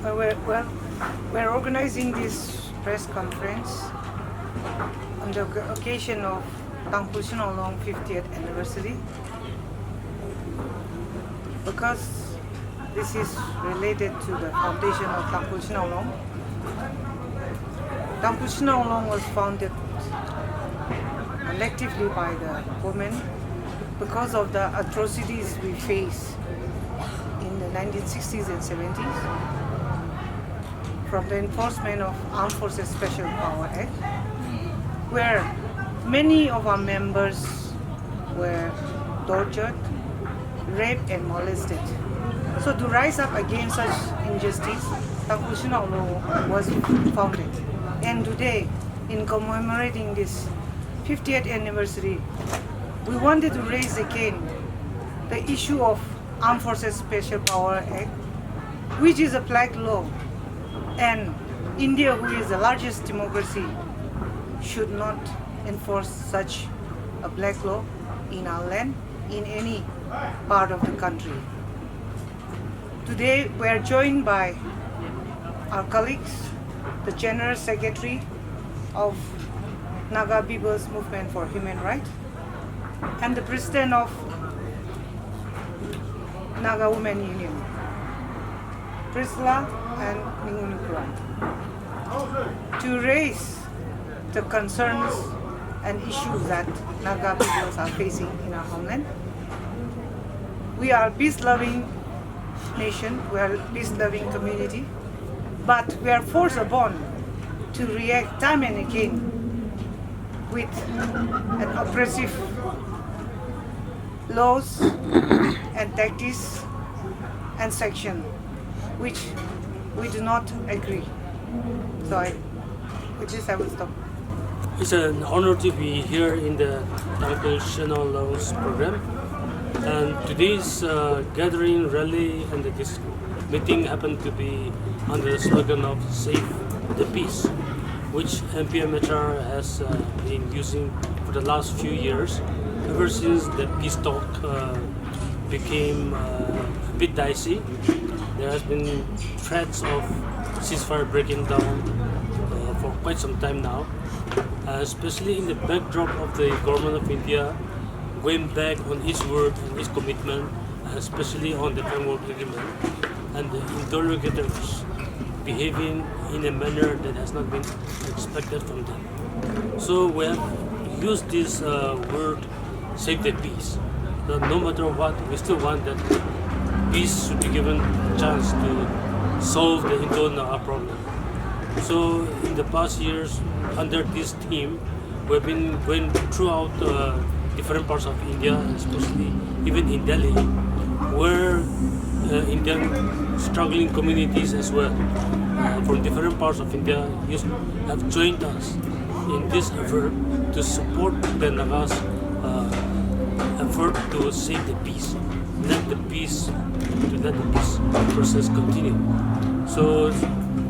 We're organizing this press conference on the occasion of Tangkhul 50th anniversary because this is related to the foundation of Tangkhul. Tangkhul was founded collectively by the women because of the atrocities we face in the 1960s and 70s from the enforcement of Armed Forces Special Power Act, where many of our members were tortured, raped and molested. So to rise up against such injustice, Tangkhul was founded. And today, in commemorating this 50th anniversary, we wanted to raise again the issue of Armed Forces Special Power Act, which is a flag law. And India, who is the largest democracy, should not enforce such a black law in our land, in any part of the country. Today we are joined by our colleagues, the General Secretary of Naga People's Movement for Human Rights, and the President of Naga Women Union, Priscilla and Ningunukura, to raise the concerns and issues that Naga peoples are facing in our homeland. We are a peace-loving nation, we are a peace-loving community, but we are forced upon to react time and again with an oppressive laws and tactics and section which we do not agree. So with this I will stop. It's an honor to be here in the Tangkhul program. And today's gathering, rally, and this meeting happened to be under the slogan of Save the Peace, which Npmhr has been using for the last few years, ever since the peace talk became a bit dicey. There has been threats of ceasefire breaking down for quite some time now, especially in the backdrop of the government of India going back on its word and its commitment, especially on the framework agreement, and the interlocutors behaving in a manner that has not been expected from them. So we have used this word, save the peace. So no matter what, we still want that peace should be given a chance to solve the internal problem. So in the past years, under this theme, we've been going throughout different parts of India, especially even in Delhi, where Indian struggling communities as well from different parts of India have joined us in this effort to support the Naga's effort to save the peace, let the peace process continue. So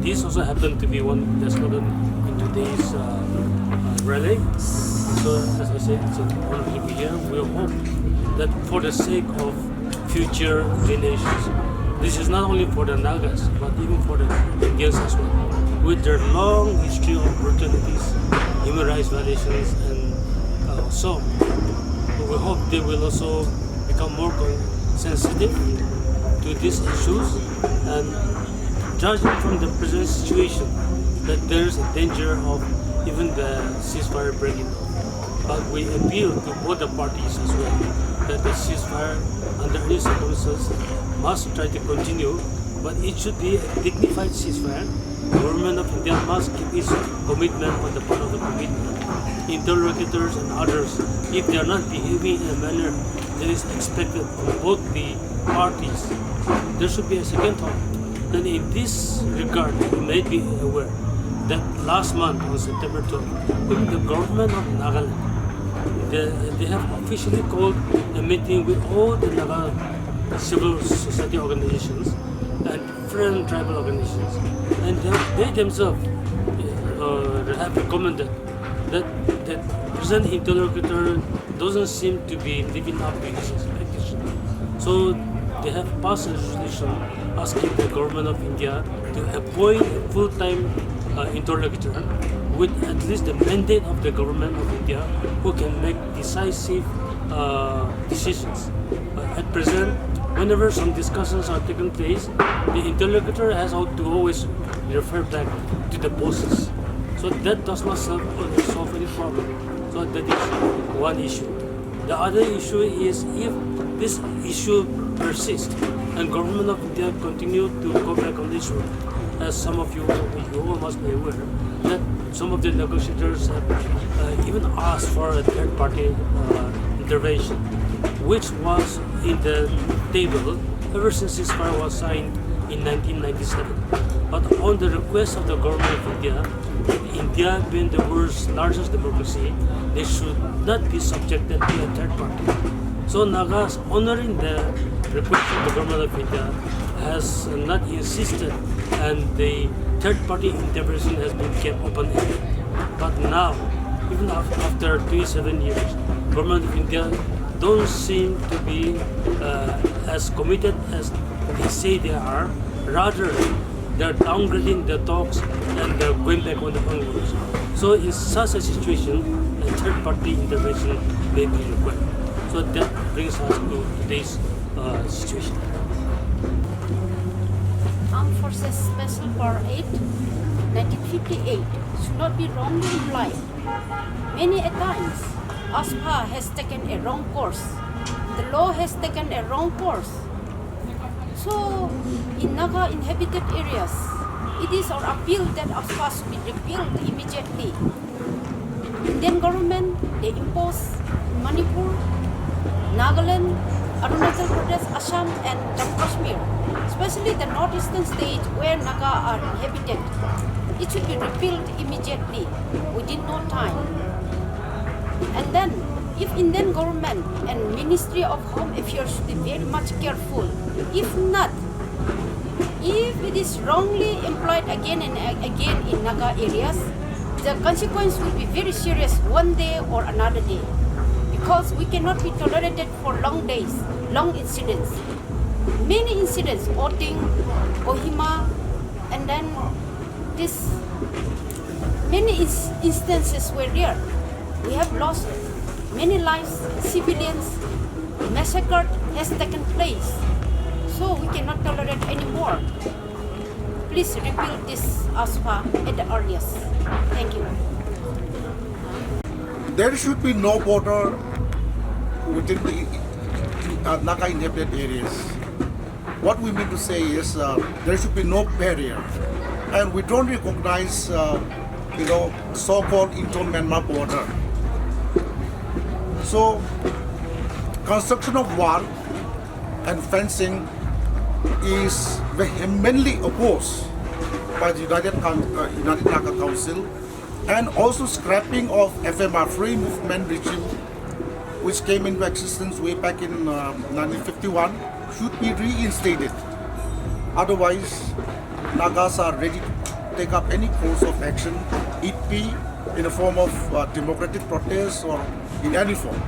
this also happened to be one that's not in today's rally. So as I said, it's an honor to be here. We hope that for the sake of future generations, this is not only for the Nagas, but even for the Indians as well, with their long history of brutalities, human rights violations, and so on. So we hope they will also become more sensitive to these issues, and judging from the present situation, that there is a danger of even the ceasefire breaking down. But we appeal to both the parties as well that the ceasefire, under any circumstances, must try to continue, but it should be a dignified ceasefire. The government of India must keep its commitment on the part of the commitment. Interlocutors and others, if they are not behaving in a manner that is expected from both the parties, there should be a second thought. And in this regard, you may be aware that last month on September 12th, the government of Nagaland, they have officially called a meeting with all the Naga civil society organizations and different tribal organizations, and they themselves have recommended that the present interlocutor doesn't seem to be living up to his expectations. So they have passed a resolution asking the government of India to appoint a full-time interlocutor with at least the mandate of the government of India who can make decisive decisions. At present, whenever some discussions are taking place, the interlocutor has to always refer back to the bosses. So that does not solve any problem. So that is one issue. The other issue is if this issue persists and government of India continue to go back on this route, as some of you all must be aware, that some of the negotiators have even asked for a third-party intervention, which was in the table ever since ceasefire was signed in 1997. But on the request of the government of India, India being the world's largest democracy, they should not be subjected to a third party. So Nagas, honoring the request of the government of India, has not insisted, and the third party intervention has been kept open-ended. But now, even after 27 years, government of India don't seem to be as committed as they say they are. Rather, they're downgrading the talks and they're going back on the onwards. So in such a situation, a third-party intervention may be required. So that brings us to today's situation. Armed Forces Special Power 8, 1958, should not be wrongly implied. Many a times, ASPA has taken a wrong course. The law has taken a wrong course. So, in Naga inhabited areas, it is our appeal that ASPA should be repealed immediately. Indian government, they impose Manipur, Nagaland, Arunachal Pradesh, Assam and Jammu Kashmir, especially the northeastern states where Naga are inhabited. It should be repealed immediately, within no time. And then, if Indian government and Ministry of Home Affairs should be very much careful, if not, if it is wrongly employed again and again in Naga areas, the consequence will be very serious one day or another day. Because we cannot be tolerated for long days, long incidents. Many incidents, Oting, Kohima, and then many instances were there. We have lost many lives, civilians, massacre has taken place. So we cannot tolerate anymore. Please repeal this ASPA at the earliest. Thank you. There should be no border within the Naga inhabited areas. What we mean to say is there should be no barrier, and we don't recognize, so-called Indo-Myanmar border. So, construction of wall and fencing is vehemently opposed by the United Naga Council, and also scrapping of FMR, Free Movement Regime, which came into existence way back in 1951, should be reinstated. Otherwise, Nagas are ready to take up any course of action, it be in the form of democratic protest or in any form.